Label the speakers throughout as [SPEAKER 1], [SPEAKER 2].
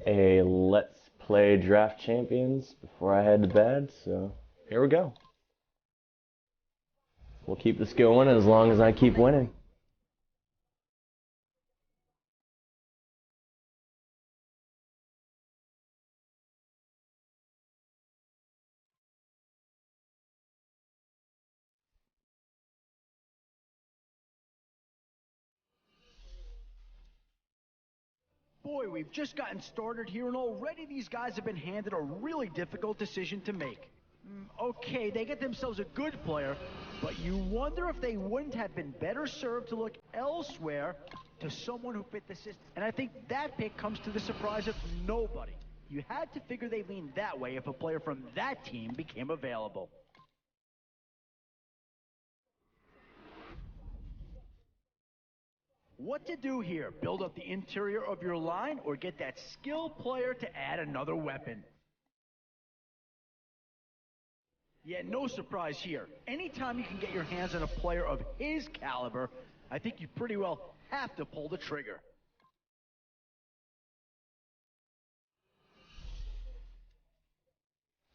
[SPEAKER 1] a Let's Play Draft Champions before I head to bed, so here we go. We'll keep this going as long as I keep winning.
[SPEAKER 2] Boy, we've just gotten started here, and already these guys have been handed a really difficult decision to make. Okay, they get themselves a good player, but you wonder if they wouldn't have been better served to look elsewhere to someone who fit the system. And I think that pick comes to the surprise of nobody. You had to figure they leaned that way if a player from that team became available. What to do here? Build up the interior of your line or get that skilled player to add another weapon? Yeah, no surprise here. Anytime you can get your hands on a player of his caliber, I think you pretty well have to pull the trigger.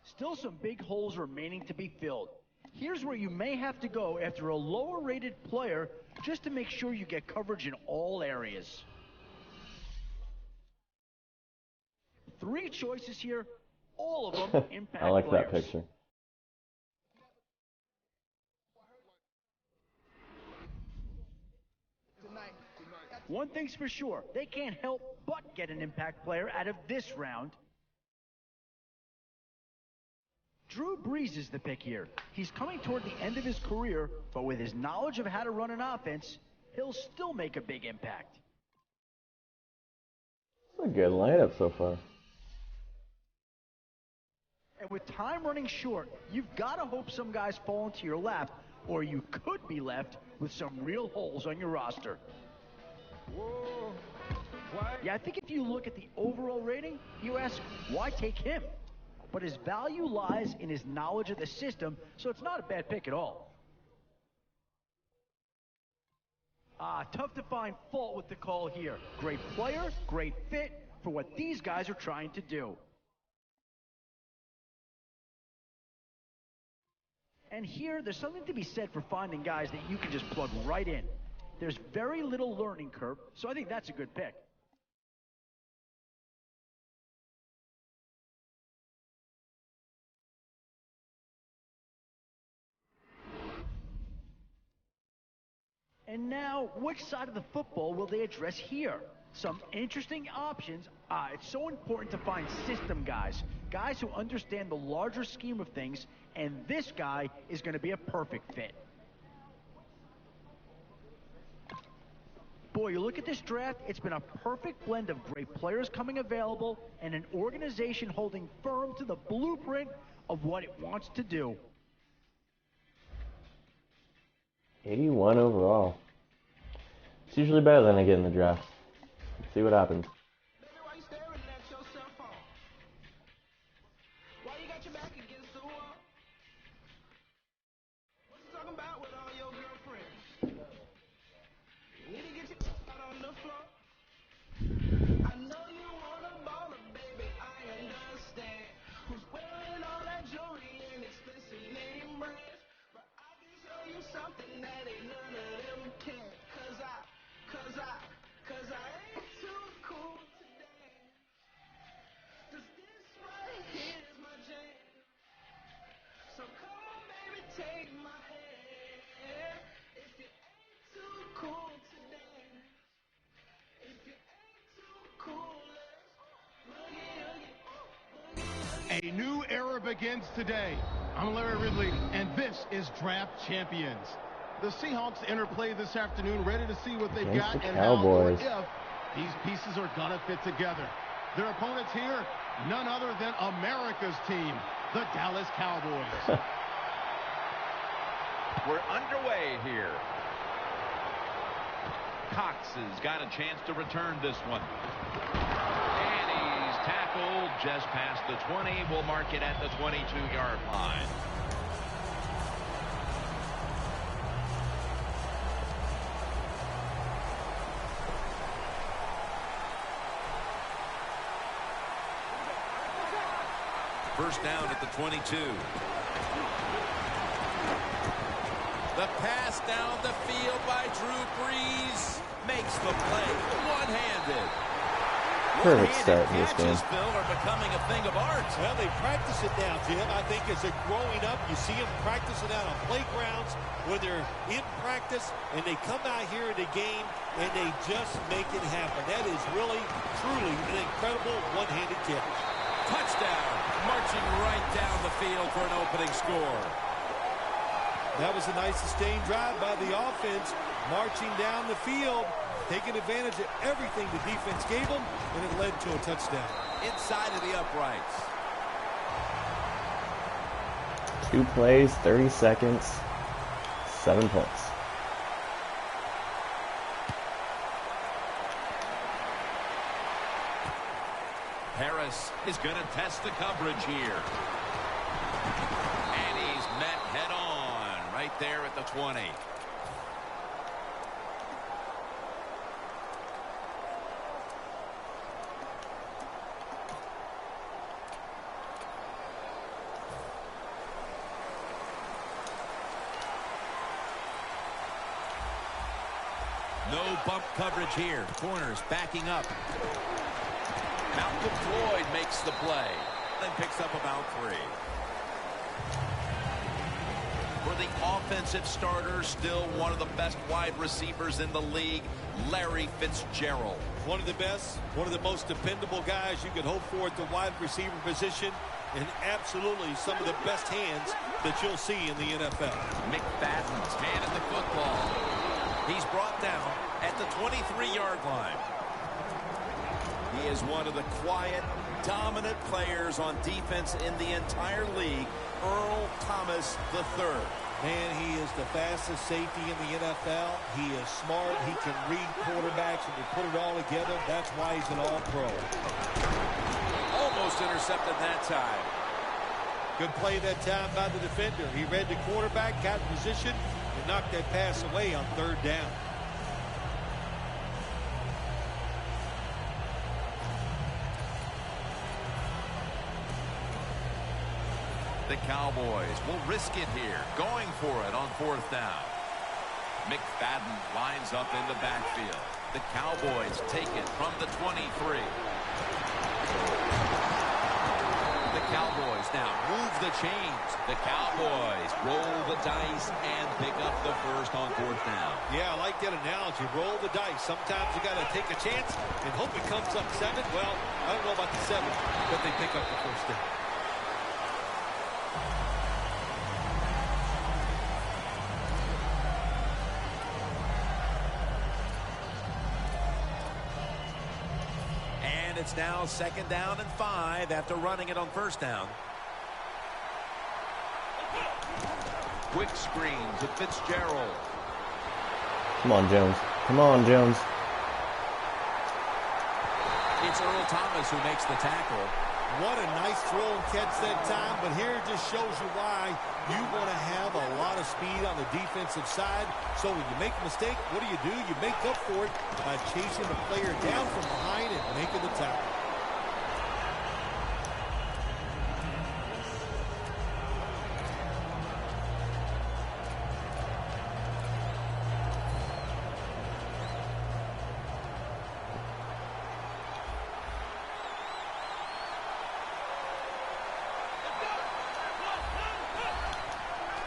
[SPEAKER 2] Still some big holes remaining to be filled. Here's where you may have to go after a lower-rated player just to make sure you get coverage in all areas. 3 choices here, all of them impact
[SPEAKER 1] I like
[SPEAKER 2] players.
[SPEAKER 1] that picture.
[SPEAKER 2] One thing's for sure, they can't help but get an impact player out of this round. Drew Brees is the pick here. He's coming toward the end of his career, but with his knowledge of how to run an offense, he'll still make a big impact.
[SPEAKER 1] It's a good lineup so far.
[SPEAKER 2] And with time running short, you've got to hope some guys fall into your lap, or you could be left with some real holes on your roster. Whoa. Yeah, I think if you look at the overall rating, you ask, why take him? But his value lies in his knowledge of the system, so it's not a bad pick at all. Tough to find fault with the call here. Great player, great fit for what these guys are trying to do. And here, there's something to be said for finding guys that you can just plug right in. There's very little learning curve, so I think that's a good pick. And now, which side of the football will they address here? Some interesting options. It's so important to find system guys who understand the larger scheme of things, and this guy is going to be a perfect fit. Boy, you look at this draft, it's been a perfect blend of great players coming available and an organization holding firm to the blueprint of what it wants to do.
[SPEAKER 1] 81 overall. It's usually better than I get in the draft. Let's see what happens.
[SPEAKER 3] A new era begins today. I'm Larry Ridley, and this is Draft Champions. The Seahawks enter play this afternoon, ready to see what they've got and how or if these pieces are going to fit together. Their opponents here, none other than America's team, the Dallas Cowboys.
[SPEAKER 4] We're underway here. Cox has got a chance to return this one. And he's tackled just past the 20. We'll mark it at the 22-yard line. First down at the 22. The pass down the field by Drew Brees makes the play one-handed.
[SPEAKER 1] Perfect start to this game.
[SPEAKER 4] Phil, are becoming a thing of art.
[SPEAKER 5] Well, they practice it now, Jim. I think as they're growing up, you see them practice it out on playgrounds when they're in practice, and they come out here in the game, and they just make it happen. That is really, truly an incredible one-handed catch.
[SPEAKER 4] Touchdown, marching right down the field for an opening score.
[SPEAKER 5] That was a nice sustained drive by the offense, marching down the field, taking advantage of everything the defense gave them, and it led to a touchdown.
[SPEAKER 4] Inside of the uprights.
[SPEAKER 1] 2 plays, 30 seconds, 7 points.
[SPEAKER 4] Harris is going to test the coverage here. And he's met head on right there at the 20. No bump coverage here. Corners backing up. Malcolm Floyd makes the play and picks up about 3. For the offensive starter, still one of the best wide receivers in the league, Larry Fitzgerald.
[SPEAKER 5] One of the best, one of the most dependable guys you could hope for at the wide receiver position, and absolutely some of the best hands that you'll see in the NFL.
[SPEAKER 4] McFadden's hand at the football. He's brought down at the 23-yard line. He is one of the quiet, dominant players on defense in the entire league, Earl Thomas III.
[SPEAKER 5] Man, he is the fastest safety in the NFL. He is smart. He can read quarterbacks and to put it all together. That's why he's an all-pro.
[SPEAKER 4] Almost intercepted that time.
[SPEAKER 5] Good play that time by the defender. He read the quarterback, got in position, and knocked that pass away on 3rd down.
[SPEAKER 4] The Cowboys will risk it here, going for it on 4th down. McFadden lines up in the backfield. The Cowboys take it from the 23. The Cowboys now move the chains. The Cowboys roll the dice and pick up the first on 4th down.
[SPEAKER 5] Yeah, I like that analogy. Roll the dice. Sometimes you got to take a chance and hope it comes up 7. Well, I don't know about the 7, but they pick up the first down.
[SPEAKER 4] It's now 2nd down and 5 after running it on 1st down. Quick screen to Fitzgerald.
[SPEAKER 1] Come on, Jones. Come on, Jones.
[SPEAKER 4] It's Earl Thomas who makes the tackle.
[SPEAKER 5] What a nice throw and catch that time, but here it just shows you why you want to have a lot of speed on the defensive side. So when you make a mistake, what do? You make up for it by chasing the player down from behind and making the tackle.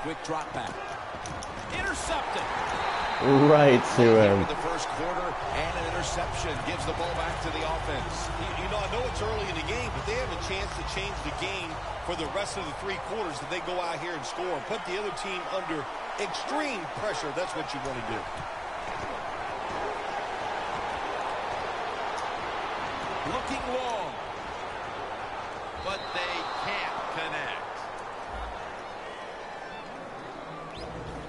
[SPEAKER 4] Quick drop back. Intercepted.
[SPEAKER 1] Right to him.
[SPEAKER 4] The first quarter and an interception gives the ball back to the offense.
[SPEAKER 5] You know, I know it's early in the game, but they have a chance to change the game for the rest of the 3 quarters if they go out here and score and put the other team under extreme pressure. That's what you want to do.
[SPEAKER 4] Looking long, but they can't connect.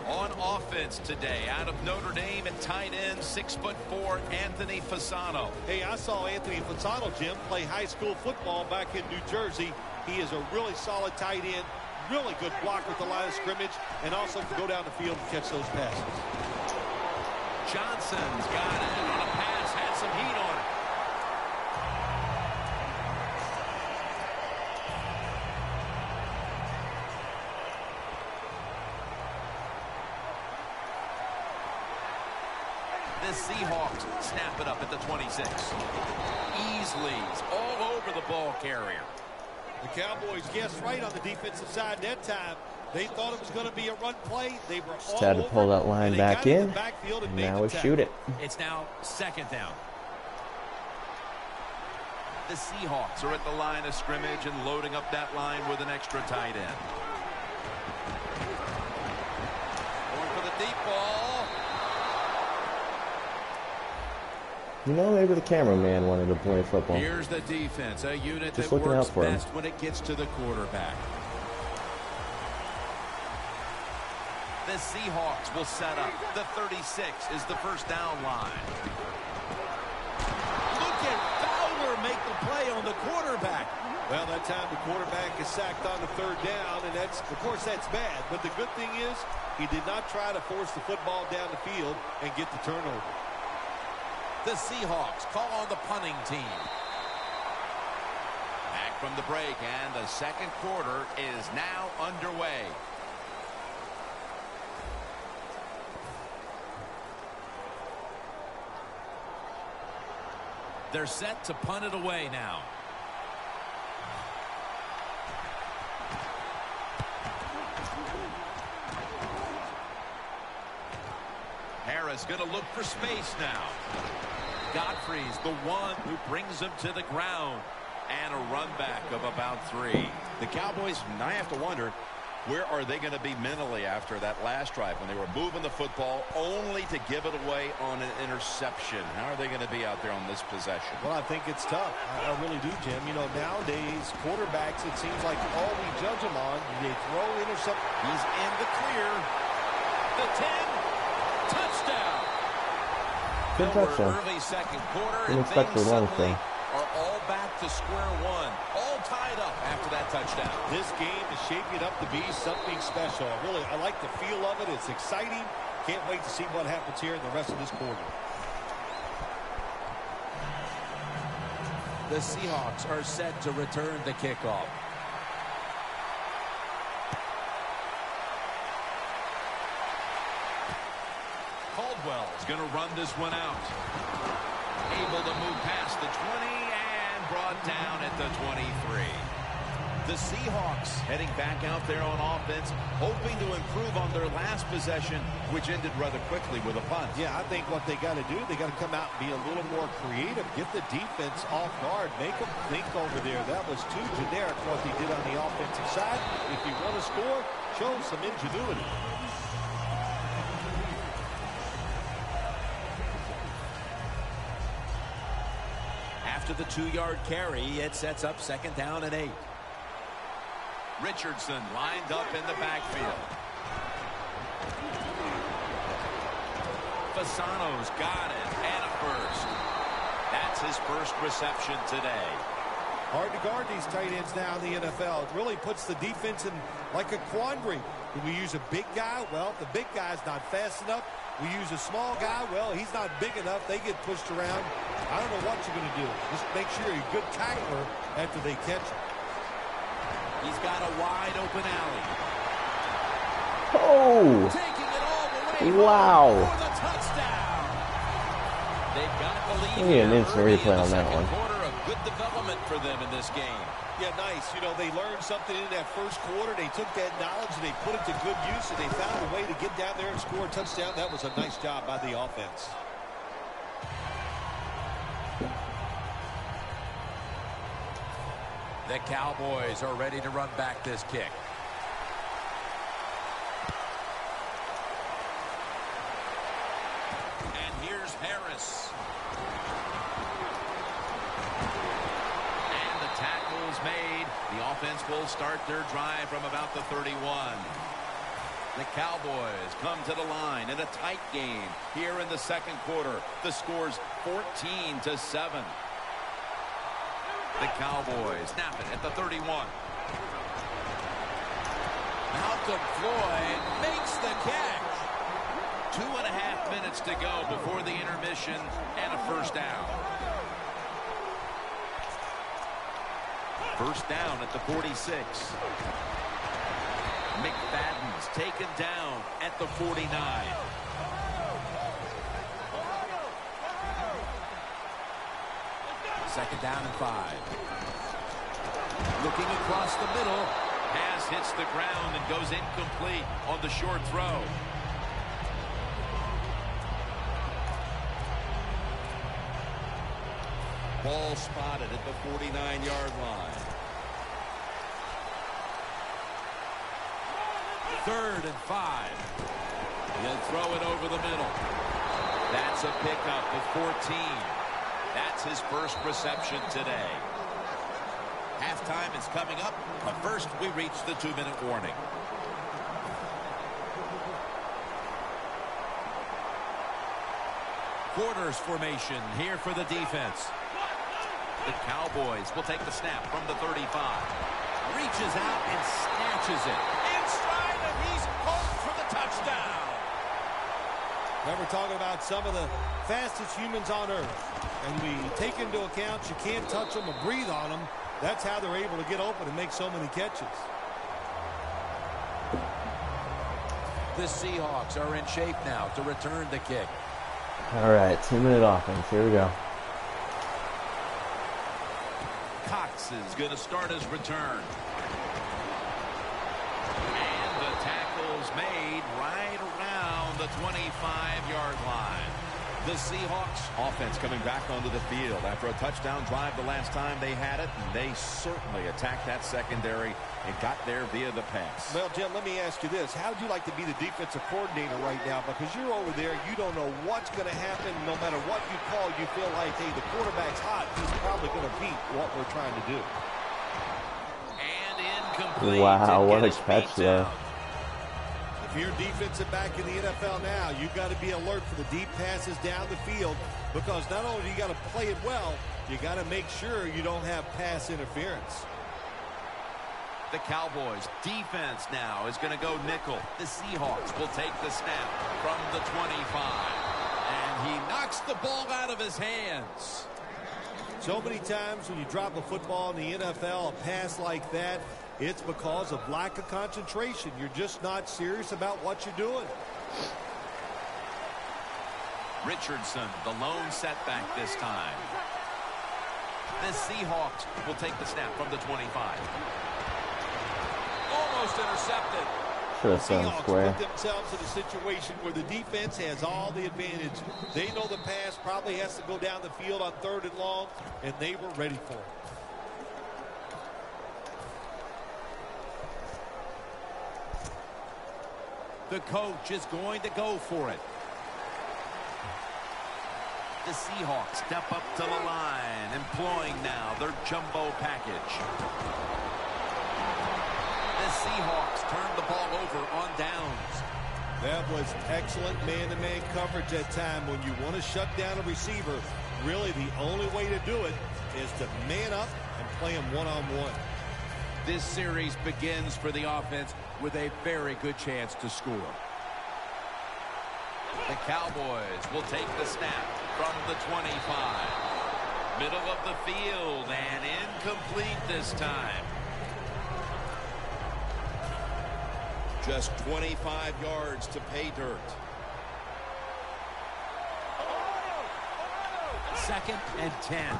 [SPEAKER 4] On offense today, out of Notre Dame at tight end, 6'4", Anthony Fasano.
[SPEAKER 5] Hey, I saw Anthony Fasano, Jim, play high school football back in New Jersey. He is a really solid tight end, really good block with the line of scrimmage, and also can go down the field and catch those passes.
[SPEAKER 4] Johnson's got it on a pass, had some heat on it. The Seahawks snap it up at the 26. Easley's all over the ball carrier.
[SPEAKER 5] The Cowboys guessed right on the defensive side that time. They thought it was going to be a run play. They were all
[SPEAKER 1] had to pull that line back in. And now we shoot it.
[SPEAKER 4] It's now second down. The Seahawks are at the line of scrimmage and loading up that line with an extra tight end. Going for the deep ball.
[SPEAKER 1] You know, maybe the cameraman wanted to play football.
[SPEAKER 4] Here's the defense, a unit
[SPEAKER 1] Just
[SPEAKER 4] that
[SPEAKER 1] looking
[SPEAKER 4] works
[SPEAKER 1] out for him.
[SPEAKER 4] best when it gets to the quarterback. The Seahawks will set up. The 36 is the first down line. Look at Fowler make the play on the quarterback.
[SPEAKER 5] Well, that time the quarterback is sacked on the third down, and that's, of course, that's bad. But the good thing is he did not try to force the football down the field and get the turnover.
[SPEAKER 4] The Seahawks call on the punting team. Back from the break, and the second quarter is now underway. They're set to punt it away now. Harris going to look for space now. Godfrey's the one who brings him to the ground. And a run back of about 3.
[SPEAKER 6] The Cowboys, now have to wonder, where are they going to be mentally after that last drive when they were moving the football only to give it away on an interception? How are they going to be out there on this possession?
[SPEAKER 5] Well, I think it's tough. I really do, Jim. You know, nowadays, quarterbacks, it seems like all we judge them on, they throw intercept.
[SPEAKER 4] He's in the clear. The 10. Touchdown.
[SPEAKER 1] Good touchdown.
[SPEAKER 4] Early second quarter,
[SPEAKER 1] Didn't
[SPEAKER 4] and
[SPEAKER 1] expect the
[SPEAKER 4] things
[SPEAKER 1] long
[SPEAKER 4] suddenly
[SPEAKER 1] thing.
[SPEAKER 4] are all back to square one. All tied up after that touchdown.
[SPEAKER 5] This game is shaping up to be something special. I like the feel of it. It's exciting. Can't wait to see what happens here in the rest of this quarter.
[SPEAKER 4] The Seahawks are set to return the kickoff. Caldwell's going to run this one out. Able to move past the 20 and brought down at the 23. The Seahawks heading back out there on offense, hoping to improve on their last possession, which ended rather quickly with a punt.
[SPEAKER 5] Yeah, I think what they got to do, they got to come out and be a little more creative, get the defense off guard, make them think over there. That was too generic what they did on the offensive side. If you want to score, show some ingenuity.
[SPEAKER 4] After the 2-yard carry, it sets up second down and 8. Richardson lined up in the backfield. Fasano's got it, and a first. That's his first reception today.
[SPEAKER 5] Hard to guard these tight ends now in the NFL. It really puts the defense in like a quandary. Do we use a big guy? Well, if the big guy's not fast enough, we use a small guy. Well, he's not big enough. They get pushed around. I don't know what you're going to do. Just make sure you're a good tackler after they catch him.
[SPEAKER 4] He's got a wide open alley.
[SPEAKER 1] Oh!
[SPEAKER 4] Taking it all the way
[SPEAKER 1] Wow!
[SPEAKER 4] for the touchdown. They've got the lead.
[SPEAKER 1] We need an instant replay on that one.
[SPEAKER 4] Quarter of good development for them in this game.
[SPEAKER 5] Yeah, nice. You know, they learned something in that first quarter. They took that knowledge and they put it to good use, and they found a way to get down there and score a touchdown. That was a nice job by the offense.
[SPEAKER 4] The Cowboys are ready to run back this kick. And here's Harris. And the tackle's made. The offense will start their drive from about the 31. The Cowboys come to the line in a tight game here in the second quarter. The score's 14-7. The Cowboys snap it at the 31. Malcolm Floyd makes the catch. 2.5 minutes to go before the intermission and a first down. First down at the 46. McFadden's taken down at the 49. 2nd down and 5. Looking across the middle. Pass hits the ground and goes incomplete on the short throw. Ball spotted at the 49-yard line. 3rd and 5. He'll throw it over the middle. That's a pickup of 14. That's his first reception today. Halftime is coming up, but first we reach the 2-minute warning. Quarters formation here for the defense. The Cowboys will take the snap from the 35. Reaches out and snatches it. Inside, and he's home for the touchdown.
[SPEAKER 5] Now we're talking about some of the fastest humans on earth. And we take into account you can't touch them or breathe on them. That's how they're able to get open and make so many catches.
[SPEAKER 4] The Seahawks are in shape now to return the kick.
[SPEAKER 1] All right, 2-minute offense. Here we go.
[SPEAKER 4] Cox is going to start his return. And the tackle's made right around the 25-yard line. The Seahawks offense coming back onto the field after a touchdown drive the last time they had it, and they certainly attacked that secondary and got there via the pass.
[SPEAKER 5] Well, Jim, let me ask you this. How would you like to be the defensive coordinator right now? Because you're over there, you don't know what's going to happen. No matter what you call, you feel like, hey, the quarterback's hot. He's probably going to beat what we're trying to do.
[SPEAKER 4] And incomplete.
[SPEAKER 1] Wow, what a catch there.
[SPEAKER 5] If you're defensive back in the NFL now, you've got to be alert for the deep passes down the field, because not only do you got to play it well, you got to make sure you don't have pass interference.
[SPEAKER 4] The Cowboys defense now is going to go nickel. The Seahawks will take the snap from the 25. And he knocks the ball out of his hands.
[SPEAKER 5] So many times when you drop a football in the NFL, a pass like that, it's because of lack of concentration. You're just not serious about what you're doing.
[SPEAKER 4] Richardson, the lone setback this time. The Seahawks will take the snap from the 25. Almost intercepted.
[SPEAKER 1] Should have thrown square.
[SPEAKER 5] Put themselves in a situation where the defense has all the advantage. They know the pass probably has to go down the field on 3rd and long, and they were ready for it.
[SPEAKER 4] The coach is going to go for it. The Seahawks step up to the line, employing now their jumbo package. The Seahawks turn the ball over on downs.
[SPEAKER 5] That was excellent man-to-man coverage that time. When you want to shut down a receiver, really the only way to do it is to man up and play him one-on-one.
[SPEAKER 4] This series begins for the offense with a very good chance to score. The Cowboys will take the snap from the 25. Middle of the field and incomplete this time. Just 25 yards to pay dirt. 2nd and 10.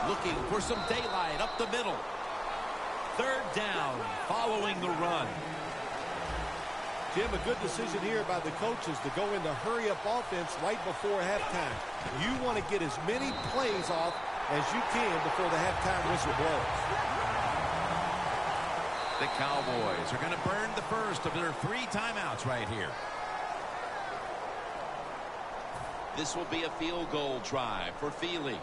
[SPEAKER 4] Looking for some daylight up the middle. 3rd down following the run.
[SPEAKER 5] Jim, a good decision here by the coaches to go into hurry-up offense right before halftime. You want to get as many plays off as you can before the halftime whistle blows.
[SPEAKER 4] The Cowboys are going to burn the first of their 3 timeouts right here. This will be a field goal try for Feely.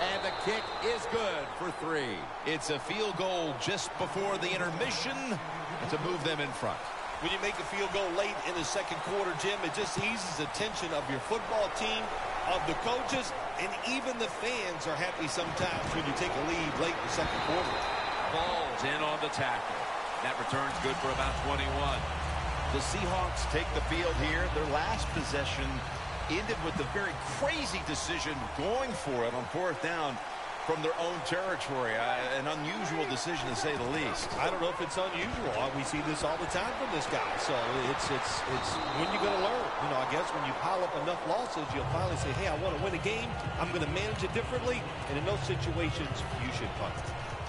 [SPEAKER 4] And the kick is good for 3. It's a field goal just before the intermission to move them in front.
[SPEAKER 5] When you make a field goal late in the 2nd quarter, Jim, it just eases the tension of your football team, of the coaches, and even the fans are happy sometimes when you take a lead late in the 2nd quarter.
[SPEAKER 4] Ball's in on the tackle. That return's good for about 21.
[SPEAKER 6] The Seahawks take the field here. Their last possession ended with a very crazy decision going for it on 4th down. from their own territory. An unusual decision, to say the least.
[SPEAKER 5] I don't know if it's unusual. We see this all the time from this guy. So it's when you're going to learn. You know, I guess when you pile up enough losses, you'll finally say, hey, I want to win a game. I'm going to manage it differently. And in those situations, you should punt.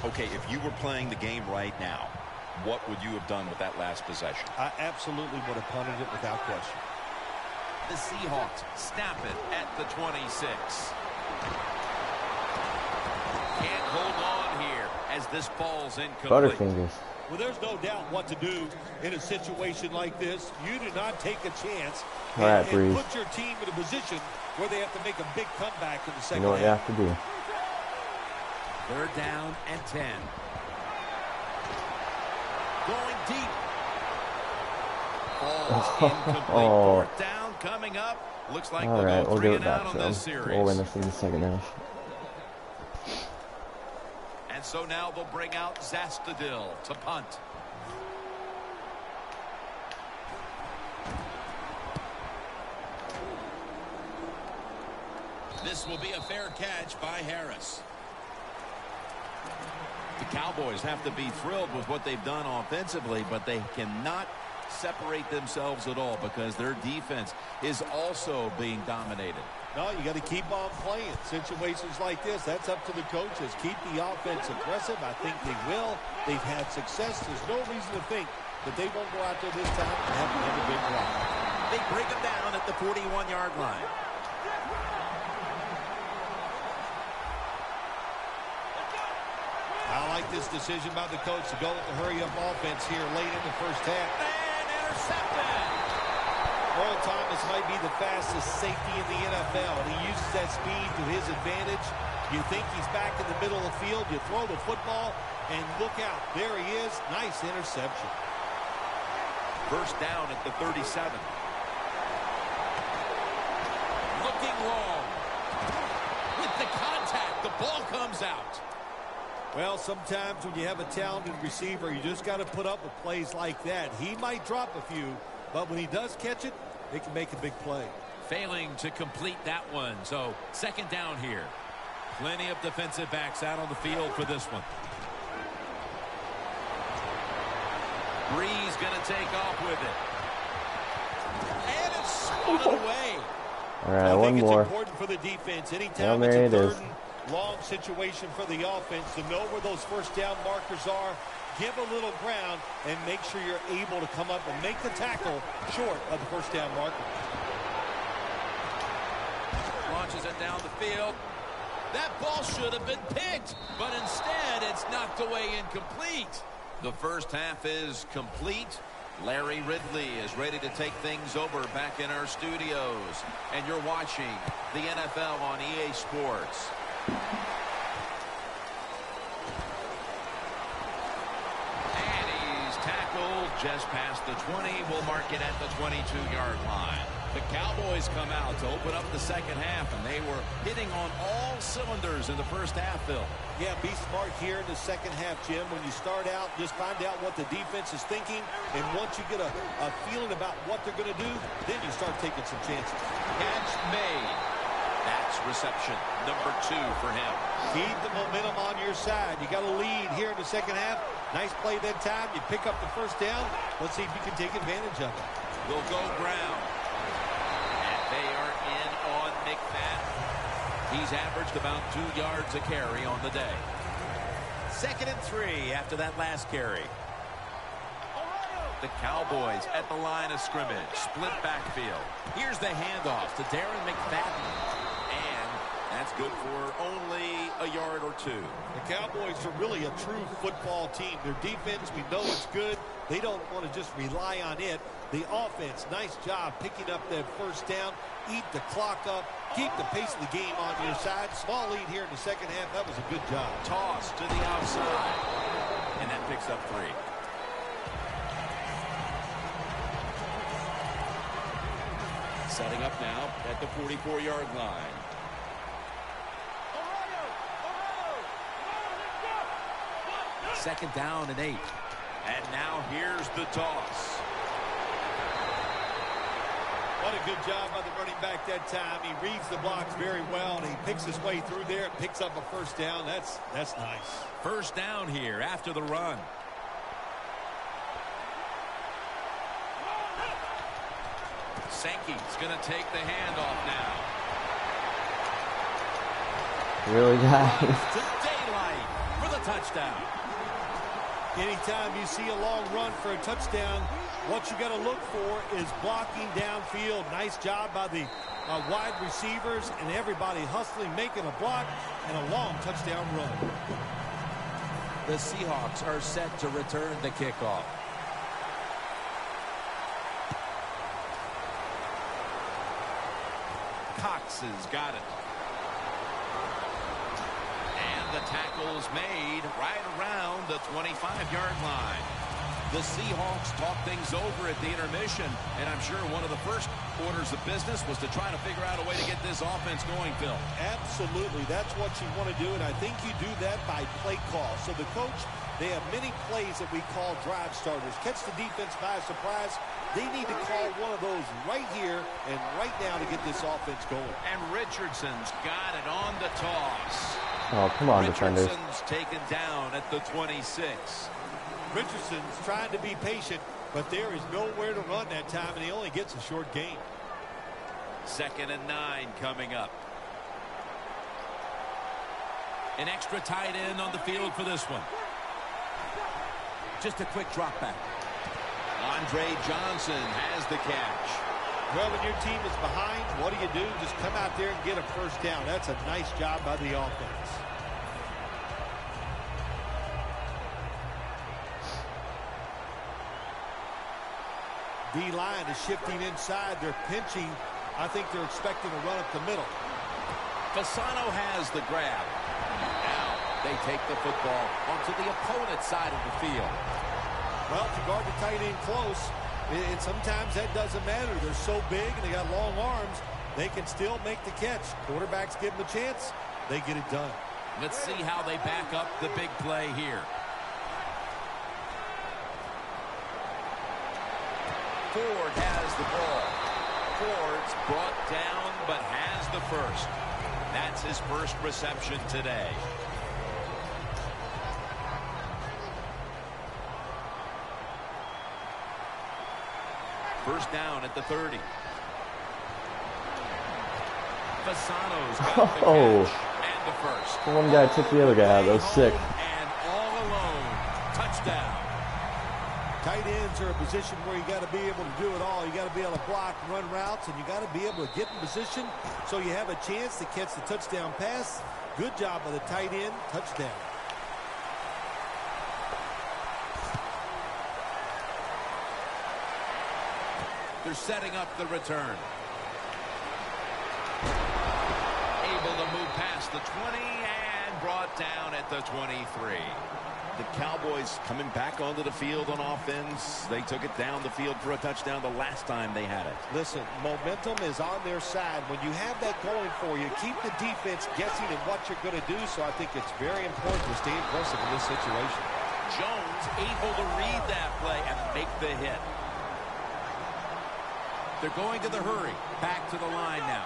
[SPEAKER 6] Okay, if you were playing the game right now, what would you have done with that last possession?
[SPEAKER 5] I absolutely would have punted it without question.
[SPEAKER 4] The Seahawks snap it at the 26. Can't hold on here as this falls incomplete.
[SPEAKER 1] Butterfingers.
[SPEAKER 5] Well, there's no doubt what to do in a situation like this. You do not take a chance and put your team in a position where they have to make a big comeback in the second half.
[SPEAKER 1] You know what you have to do.
[SPEAKER 4] 3rd down and 10. Going deep. Incomplete. 4th down coming up. Looks like
[SPEAKER 1] all right,
[SPEAKER 4] we'll go 3 and out on this series.
[SPEAKER 1] We'll win this in the second half.
[SPEAKER 4] And so now they'll bring out Zastadil to punt. This will be a fair catch by Harris. The Cowboys have to be thrilled with what they've done offensively, but they cannot separate themselves at all because their defense is also being dominated.
[SPEAKER 5] No, you got to keep on playing. Situations like this, that's up to the coaches. Keep the offense aggressive. I think they will. They've had success. There's no reason to think that they won't go out there this time and have another big drive.
[SPEAKER 4] They break them down at the 41-yard line.
[SPEAKER 5] I like this decision by the coach to go with the hurry-up offense here late in the first half.
[SPEAKER 4] And intercepted.
[SPEAKER 5] Earl Thomas might be the fastest safety in the NFL, and he uses that speed to his advantage. You think he's back in the middle of the field, you throw the football, and look out. There he is. Nice interception.
[SPEAKER 4] 1st down at the 37. Looking long. With the contact, the ball comes out.
[SPEAKER 5] Well, sometimes when you have a talented receiver, you just got to put up with plays like that. He might drop a few, but when he does catch it, it can make a big play.
[SPEAKER 4] Failing to complete that one, so 2nd down here. Plenty of defensive backs out on the field for this one. Breeze going to take off with it. And it's swatted away.
[SPEAKER 1] All right, one more.
[SPEAKER 5] It's important for the defense. Anytime it's a third and long situation for the offense to know where those 1st down markers are, give a little ground, and make sure you're able to come up and make the tackle short of the 1st down marker.
[SPEAKER 4] Launches it down the field. That ball should have been picked, but instead it's knocked away incomplete. The first half is complete. Larry Ridley is ready to take things over back in our studios. And you're watching the NFL on EA Sports. And he's tackled just past the 20. We'll mark it at the 22-yard line. The Cowboys come out to open up the second half, and they were hitting on all cylinders in the first half, Phil.
[SPEAKER 5] Yeah, be smart here in the second half, Jim. When you start out, just find out what the defense is thinking, and once you get a feeling about what they're going to do, then you start taking some chances.
[SPEAKER 4] Catch made. That's reception number 2 for him.
[SPEAKER 5] Keep the momentum on your side. You got a lead here in the second half. Nice play that time. You pick up the 1st down. Let's see if you can take advantage of it.
[SPEAKER 4] We'll go ground. They are in on McFadden. He's averaged about 2 yards a carry on the day. 2nd and 3 after that last carry. The Cowboys at the line of scrimmage. Split backfield. Here's the handoff to Darren McFadden. And that's good for only a yard or 2.
[SPEAKER 5] The Cowboys are really a true football team. Their defense, we know it's good. They don't want to just rely on it. The offense, nice job picking up that 1st down. Eat the clock up. Keep the pace of the game on your side. Small lead here in the second half. That was a good job.
[SPEAKER 4] Toss to the outside. And that picks up 3. Setting up now at the 44-yard line. 2nd down and 8. And now here's the toss.
[SPEAKER 5] Well, What a good job by the running back that time. He reads the blocks very well, and he picks his way through there and picks up a first down. That's nice.
[SPEAKER 4] First down here after the run. Sankey's going to take the handoff now.
[SPEAKER 1] Really, guys?
[SPEAKER 4] To daylight for the touchdown.
[SPEAKER 5] Anytime you see a long run for a touchdown, what you got to look for is blocking downfield. Nice job by the wide receivers and everybody hustling, making a block, and a long touchdown run.
[SPEAKER 4] The Seahawks are set to return the kickoff. Cox has got it. And the tackle's made right around the 25-yard line. The Seahawks talk things over at the intermission, and I'm sure one of the first orders of business was to try to figure out a way to get this offense going, Phil.
[SPEAKER 5] Absolutely. That's what you want to do, and I think you do that by play call. So the coach, they have many plays that we call drive starters. Catch the defense by surprise. They need to call one of those right here and right now to get this offense going.
[SPEAKER 4] And Richardson's got it on the toss.
[SPEAKER 1] Oh, come on, defenders.
[SPEAKER 4] Richardson's taken down at the 26.
[SPEAKER 5] Richardson's trying to be patient, but there is nowhere to run that time, and he only gets a short gain.
[SPEAKER 4] 2nd and 9 coming up. An extra tight end on the field for this one. Just a quick drop back. Andre Johnson has the catch.
[SPEAKER 5] Well, when your team is behind, what do? Just come out there and get a first down. That's a nice job by the offense. D-line is shifting inside. They're pinching. I think they're expecting a run up the middle.
[SPEAKER 4] Fasano has the grab. Now they take the football onto the opponent's side of the field.
[SPEAKER 5] Well, if you guard the tight end close, and sometimes that doesn't matter. They're so big and they got long arms, they can still make the catch. Quarterbacks give them a chance. They get it done.
[SPEAKER 4] Let's see how they back up the big play here. Ford has the ball. Ford's brought down but has the first. That's his first reception today. First down at the 30. Fasano's got the catch and the first.
[SPEAKER 1] One guy took the other guy out. That was sick.
[SPEAKER 4] And all alone. Touchdown.
[SPEAKER 5] Tight ends are a position where you got to be able to do it all. You got to be able to block, run routes, and you got to be able to get in position so you have a chance to catch the touchdown pass. Good job by the tight end. Touchdown.
[SPEAKER 4] They're setting up the return. Able to move past the 20 and brought down at the 23.
[SPEAKER 6] The Cowboys coming back onto the field on offense. They took it down the field for a touchdown the last time they had it.
[SPEAKER 5] Listen, momentum is on their side. When you have that going for you, keep the defense guessing at what you're going to do. So I think it's very important to stay aggressive in this situation.
[SPEAKER 4] Jones able to read that play and make the hit. They're going to the hurry. Back to the line now.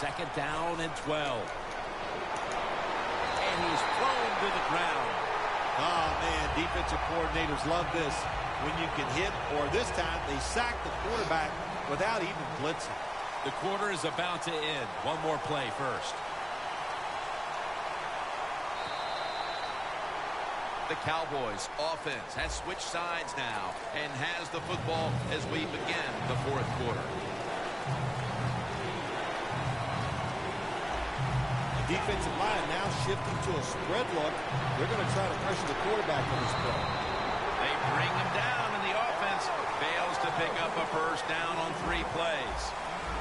[SPEAKER 4] 2nd down and 12. And he's thrown to the ground.
[SPEAKER 5] Oh, man, defensive coordinators love this. When you can hit, or this time they sack the quarterback without even blitzing.
[SPEAKER 4] The quarter is about to end. One more play first. The Cowboys offense has switched sides now and has the football as we begin the 4th quarter.
[SPEAKER 5] The defensive line now shifting to a spread look. They're going to try to pressure the quarterback on this play.
[SPEAKER 4] They bring him down, and the offense fails to pick up a first down on 3 plays.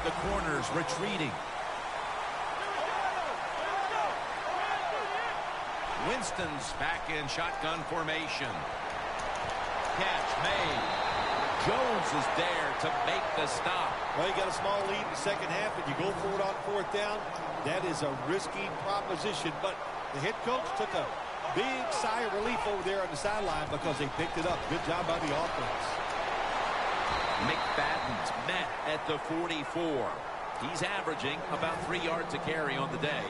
[SPEAKER 4] The corners retreating. Winston's back in shotgun formation. Catch made. Jones is there to make the stop.
[SPEAKER 5] Well, you got a small lead in the second half, and you go for it on 4th down. That is a risky proposition, but the head coach took a big sigh of relief over there on the sideline because they picked it up. Good job by the offense.
[SPEAKER 4] McFadden's met at the 44. He's averaging about 3 yards a carry on the day.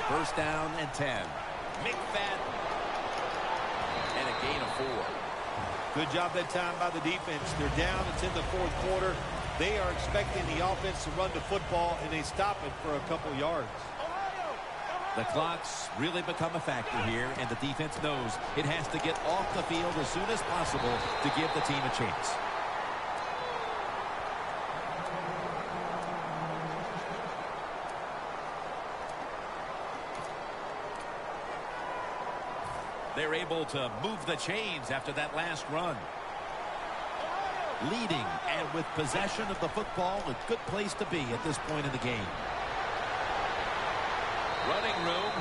[SPEAKER 4] First down and 10. McFadden. And a gain of 4.
[SPEAKER 5] Good job that time by the defense. They're down. It's in the fourth quarter. They are expecting the offense to run the football, and they stop it for a couple yards.
[SPEAKER 4] The clock's really become a factor here, and the defense knows it has to get off the field as soon as possible to give the team a chance. They're able to move the chains after that last run. Leading and with possession of the football, a good place to be at this point in the game. Running room.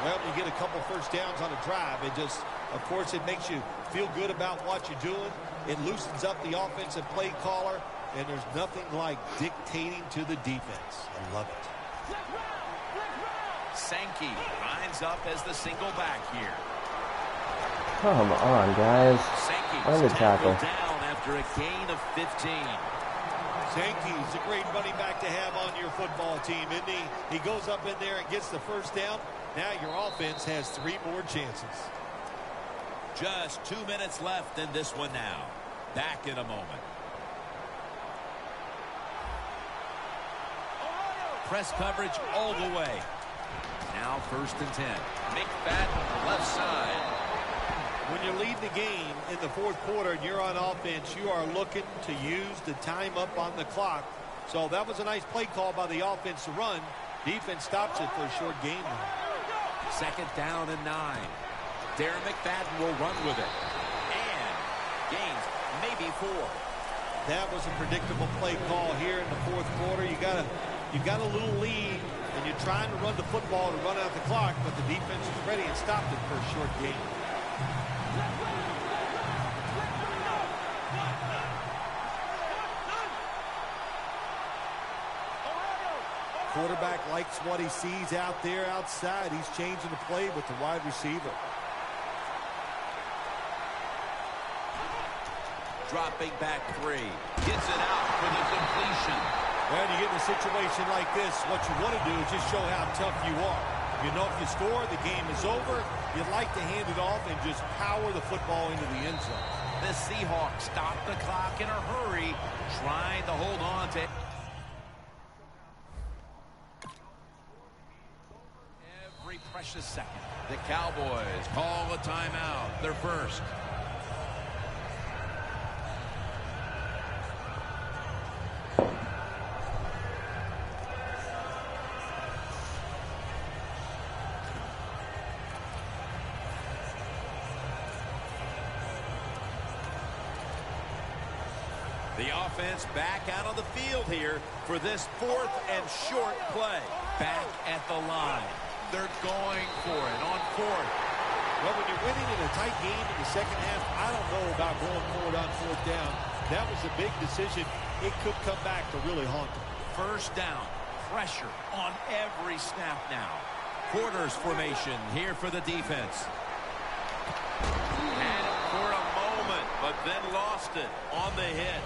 [SPEAKER 5] Well, you get a couple first downs on a drive. It just, of course, it makes you feel good about what you're doing. It loosens up the offensive play caller, and there's nothing like dictating to the defense. I love it.
[SPEAKER 4] Sankey lines up as the single back here.
[SPEAKER 1] Come on, guys.
[SPEAKER 4] Sankey's tackled down after a gain of 15.
[SPEAKER 5] Sankey's a great running back to have on your football team, isn't he? He goes up in there and gets the first down. Now your offense has 3 more chances.
[SPEAKER 4] Just 2 minutes left in this one now. Back in a moment. Press coverage all the way. Now first and 10. McFadden left side.
[SPEAKER 5] When you're leading the game in the fourth quarter and you're on offense, you are looking to use the time up on the clock. So that was a nice play call by the offense to run. Defense stops it for a short gain.
[SPEAKER 4] Second down and 9. Darren McFadden will run with it. And gains maybe 4.
[SPEAKER 5] That was a predictable play call here in the fourth quarter. You got a little lead, and you're trying to run the football to run out the clock, but the defense is ready and stopped it for a short gain. Quarterback likes what he sees out there outside. He's changing the play with the wide receiver.
[SPEAKER 4] Dropping back 3. Gets it out for the completion.
[SPEAKER 5] When you get in a situation like this, what you want to do is just show how tough you are. You know if you score, the game is over. You'd like to hand it off and just power the football into the end zone.
[SPEAKER 4] The Seahawks stop the clock in a hurry, trying to hold on to every precious second. The Cowboys call a timeout, their first. The offense back out on the field here for this 4th and short play. Back at the line. They're going for it on 4th.
[SPEAKER 5] Well, when you're winning in a tight game in the second half, I don't know about going forward on 4th down. That was a big decision. It could come back to really haunt them.
[SPEAKER 4] First down. Pressure on every snap now. Quarters formation here for the defense. Had it for a moment, but then lost it on the hit.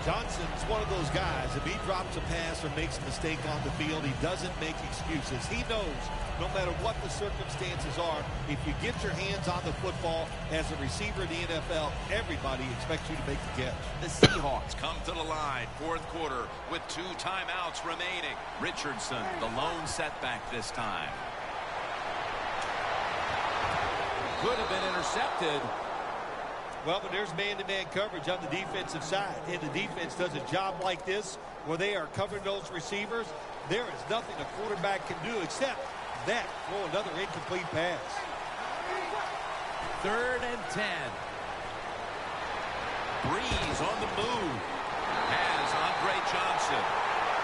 [SPEAKER 5] Johnson's one of those guys. If he drops a pass or makes a mistake on the field, he doesn't make excuses. He knows no matter what the circumstances are, if you get your hands on the football as a receiver in the NFL, everybody expects you to make the catch.
[SPEAKER 4] The Seahawks come to the line, 4th quarter, with 2 timeouts remaining. Richardson, the lone setback this time. Could have been intercepted.
[SPEAKER 5] Well, but there's man-to-man coverage on the defensive side. And the defense does a job like this where they are covering those receivers. There is nothing a quarterback can do except that, throw another incomplete pass.
[SPEAKER 4] 3rd and 10. Breeze on the move. Has Andre Johnson.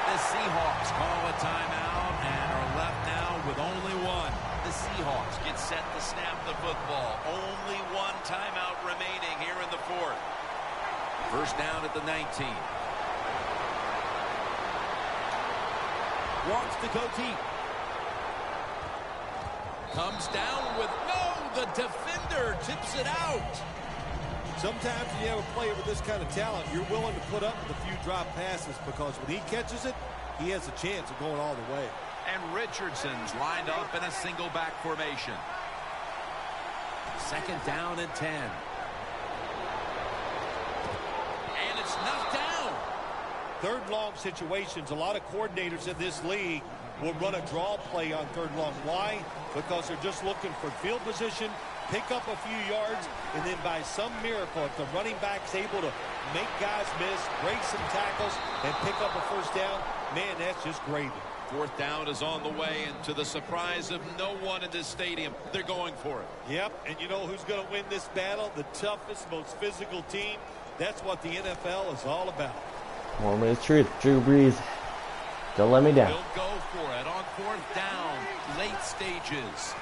[SPEAKER 4] The Seahawks call a timeout and are left now with only 1. The Seahawks get set to snap the football. Only 1 timeout remaining here in the 4th. First down at the 19. Wants to go deep. Comes down with no the defender tips it out.
[SPEAKER 5] Sometimes when you have a player with this kind of talent, you're willing to put up with a few drop passes because when he catches it, he has a chance of going all the way.
[SPEAKER 4] And Richardson's lined up in a single back formation. 2nd down and 10. And it's knocked down.
[SPEAKER 5] 3rd long situations, a lot of coordinators in this league will run a draw play on 3rd long. Why? Because they're just looking for field position, pick up a few yards, and then by some miracle, if the running back's able to make guys miss, break some tackles, and pick up a 1st down, man, that's just gravy.
[SPEAKER 4] 4th down is on the way, and to the surprise of no one in this stadium, they're going for it.
[SPEAKER 5] Yep, and you know who's going to win this battle? The toughest, most physical team. That's what the NFL is all about.
[SPEAKER 1] Moment of truth, Drew Brees. Don't let me down.
[SPEAKER 4] He'll go for it on 4th down, late stages.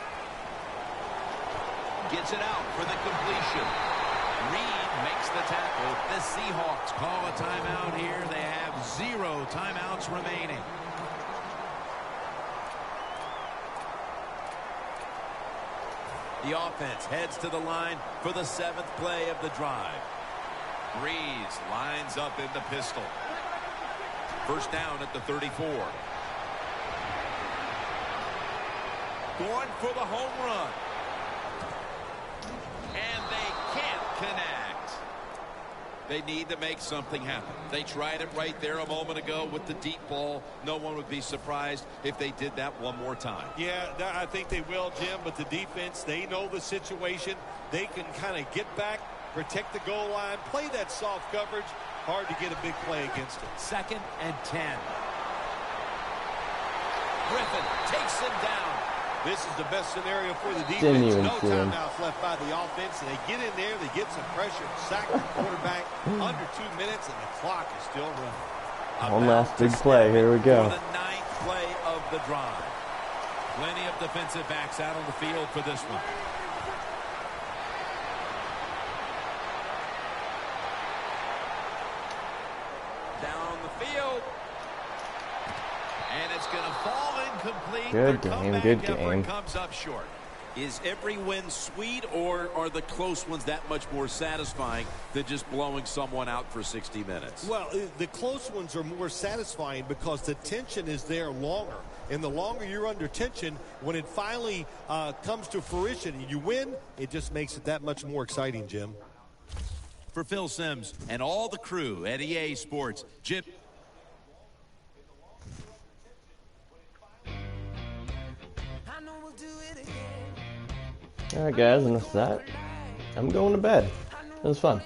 [SPEAKER 4] Gets it out for the completion. Reed makes the tackle. The Seahawks call a timeout here. They have 0 timeouts remaining. The offense heads to the line for the 7th play of the drive. Brees lines up in the pistol. 1st down at the 34. Going for the home run. And they can't connect. They need to make something happen. They tried it right there a moment ago with the deep ball. No one would be surprised if they did that one more time.
[SPEAKER 5] Yeah, I think they will, Jim, but the defense, they know the situation. They can kind of get back, protect the goal line, play that soft coverage. Hard to get a big play against it.
[SPEAKER 4] 2nd and 10. Griffin takes him down.
[SPEAKER 5] This is the best scenario for the defense.
[SPEAKER 1] Didn't even
[SPEAKER 5] No
[SPEAKER 1] see him.
[SPEAKER 5] timeouts left by the offense. And they get in there, they get some pressure, sack the quarterback under 2 minutes, and the clock is still running.
[SPEAKER 1] One last big play. Here we go.
[SPEAKER 4] For the 9th play of the drive. Plenty of defensive backs out on the field for this one. Down the field. And it's going to fall incomplete.
[SPEAKER 1] Good
[SPEAKER 4] Their
[SPEAKER 1] game,
[SPEAKER 4] comeback
[SPEAKER 1] good
[SPEAKER 4] effort
[SPEAKER 1] game.
[SPEAKER 4] comes up short. Is every win sweet, or are the close ones that much more satisfying than just blowing someone out for 60 minutes?
[SPEAKER 5] Well, the close ones are more satisfying because the tension is there longer. And the longer you're under tension, when it finally comes to fruition and you win, it just makes it that much more exciting, Jim.
[SPEAKER 4] For Phil Simms and all the crew at EA Sports, Jim.
[SPEAKER 1] All right, guys, enough of that. I'm going to bed. It was fun.